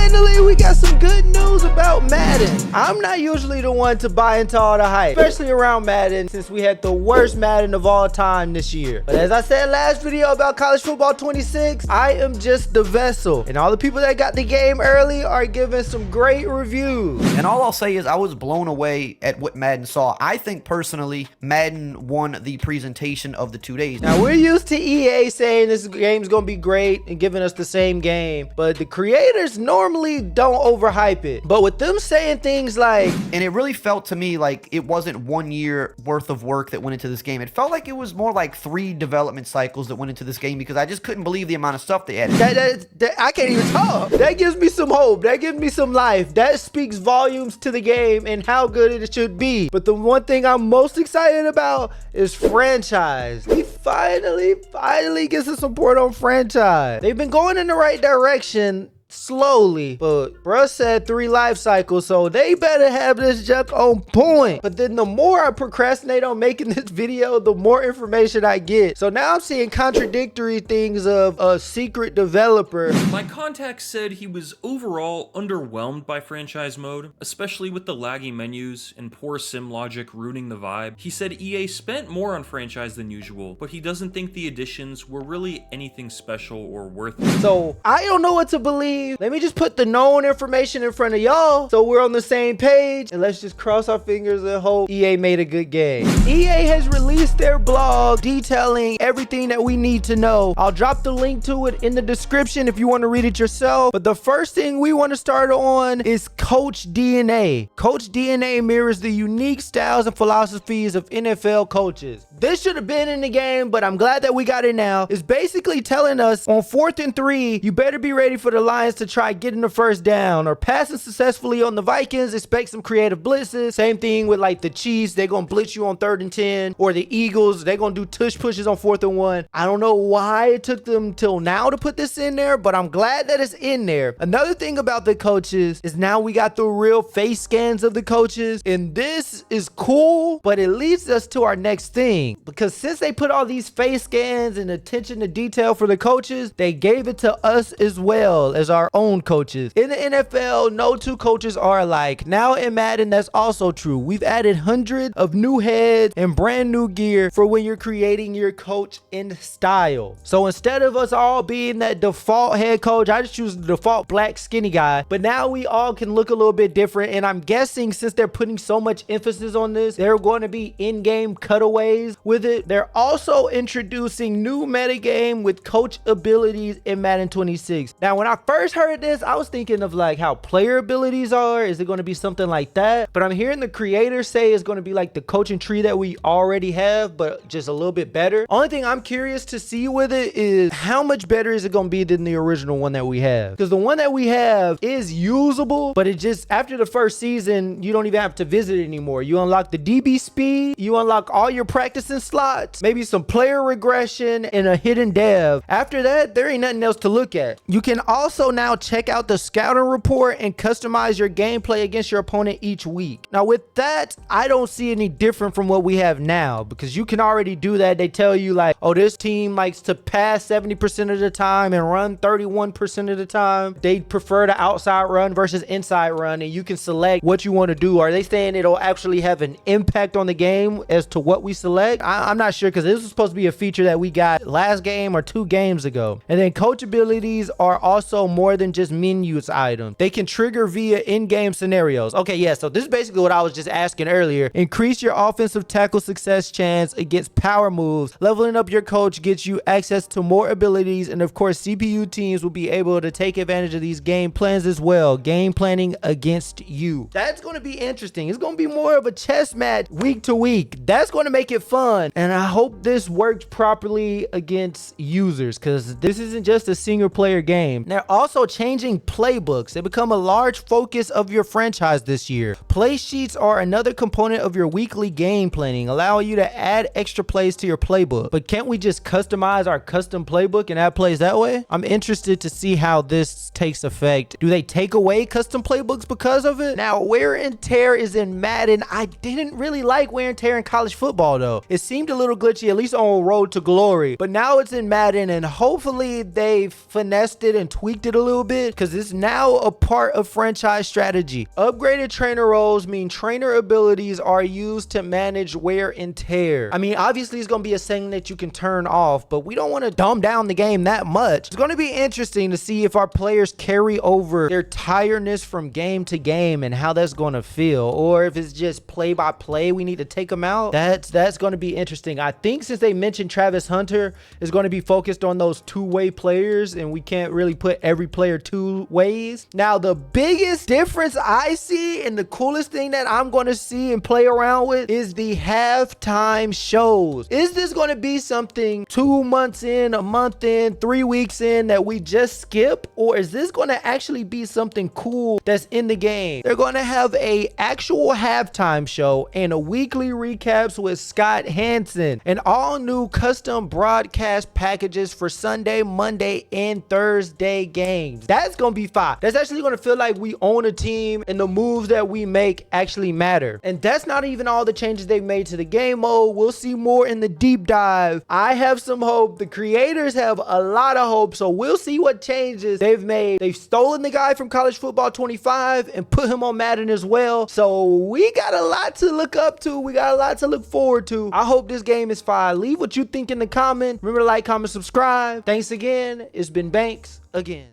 finally, we got some good news about Madden. I'm not usually the one to buy into all the hype, especially around Madden, since we had the worst Madden of all time this year. But as I said last video about college football 26, I am just the vessel. And all the people that got the game early are giving some great reviews. And all I'll say is I was blown away at what Madden saw. I think personally, Madden won the presentation of the 2 days. Now, we're used to EA saying this game's gonna be great and giving us the same game, but the creators normally don't overhype it. But with them saying things like, and it really felt to me like it wasn't 1 year worth of work that went into this game. It felt like it was more like 3 development cycles that went into this game, because I just couldn't believe the amount of stuff they added. I can't even talk. That gives me some hope. That gives me some life. That speaks volumes to the game and how good it should be. But the one thing I'm most excited about is franchise. He finally gets some support on franchise. They've been going in the right direction slowly, but bruh said 3 life cycles, so they better have this junk on point. But then the more I procrastinate on making this video, the more information I get. So now I'm seeing contradictory things of a secret developer. My contact said he was overall underwhelmed by franchise mode, especially with the laggy menus and poor sim logic ruining the vibe. He said EA spent more on franchise than usual, but he doesn't think the additions were really anything special or worth it. So I don't know what to believe. Let me just put the known information in front of y'all so we're on the same page, and let's just cross our fingers and hope EA made a good game. EA has released their blog detailing everything that we need to know. I'll drop the link to it in the description if you want to read it yourself. But the first thing we want to start on is Coach DNA. Coach DNA mirrors the unique styles and philosophies of NFL coaches. This should have been in the game, but I'm glad that we got it now. It's basically telling us on 4th and 3, you better be ready for the Lions to try getting the first down, or passing successfully on the Vikings, expect some creative blitzes. Same thing with like the Chiefs, they're gonna blitz you on 3rd and 10, or the Eagles, they're gonna do tush pushes on 4th and 1. I don't know why it took them till now to put this in there, but I'm glad that it's in there. Another thing about the coaches is now we got the real face scans of the coaches, and this is cool, but it leads us to our next thing, because since they put all these face scans and attention to detail for the coaches, they gave it to us as well as our own coaches. In the NFL, no 2 coaches are alike. Now in Madden, that's also true. We've added hundreds of new heads and brand new gear for when you're creating your coach in style. So instead of us all being that default head coach, I just choose the default black skinny guy. But now we all can look a little bit different, and I'm guessing since they're putting so much emphasis on this, they're going to be in-game cutaways with it. They're also introducing new metagame with coach abilities in Madden 26. Now when I first heard this, I was thinking of like how player abilities are. Is it going to be something like that? But I'm hearing the creators say it's going to be like the coaching tree that we already have, but just a little bit better. Only thing I'm curious to see with it is how much better is it going to be than the original one that we have? Because the one that we have is usable, but it just, after the first season, you don't even have to visit it anymore. You unlock the DB speed, you unlock all your practicing slots, maybe some player regression, and a hidden dev. After that, there ain't nothing else to look at. You can also now check out the scouting report and customize your gameplay against your opponent each week. Now with that, I don't see any different from what we have now, because you can already do that. They tell you like, oh, this team likes to pass 70% of the time and run 31% of the time. They prefer the outside run versus inside run, and you can select what you want to do. Are they saying it'll actually have an impact on the game as to what we select? I'm not sure, because this was supposed to be a feature that we got last game or 2 games ago. And then coach abilities are also more than just menus items. They can trigger via in-game scenarios. Okay, yeah, so this is basically what I was just asking earlier. Increase your offensive tackle success chance against power moves. Leveling up your coach gets you access to more abilities, and of course CPU teams will be able to take advantage of these game plans as well. Game planning against you. That's going to be interesting. It's going to be more of a chess match week to week. That's going to make it fun, and I hope this works properly against users, because this isn't just a single player game. They're also changing playbooks. They become a large focus of your franchise this year. Play sheets are another component of your weekly game planning, allowing you to add extra plays to your playbook. But can't we just customize our custom playbook and add plays that way? I'm interested to see how this takes effect. Do they take away custom playbooks because of it? Now, wear and tear is in Madden. I didn't really like wear and tear in college football though. It seemed a little glitchy, at least on Road to Glory. But now it's in Madden, and hopefully they finessed it and tweaked it a a little bit because it's now a part of franchise strategy. Upgraded trainer roles mean trainer abilities are used to manage wear and tear. I mean, obviously it's going to be a thing that you can turn off, but we don't want to dumb down the game that much. It's going to be interesting to see if our players carry over their tiredness from game to game and how that's going to feel, or if it's just play by play we need to take them out. That's going to be interesting. I think since they mentioned Travis Hunter is going to be focused on those two-way players and we can't really put every player two ways. Now the biggest difference I see and the coolest thing that I'm going to see and play around with is the halftime shows. Is this going to be something 2 months in, a month in, 3 weeks in that we just skip, or is this going to actually be something cool that's in the game? They're going to have a actual halftime show and a weekly recaps with Scott Hansen and all new custom broadcast packages for Sunday, Monday, and Thursday games. That's going to be fire. That's actually going to feel like we own a team and the moves that we make actually matter. And that's not even all the changes they've made to the game mode. We'll see more in the deep dive. I have some hope. The creators have a lot of hope. So we'll see what changes they've made. They've stolen the guy from College Football 25 and put him on Madden as well. So we got a lot to look up to. We got a lot to look forward to. I hope this game is fire. Leave what you think in the comment. Remember to like, comment, subscribe. Thanks again. It's been Banks again.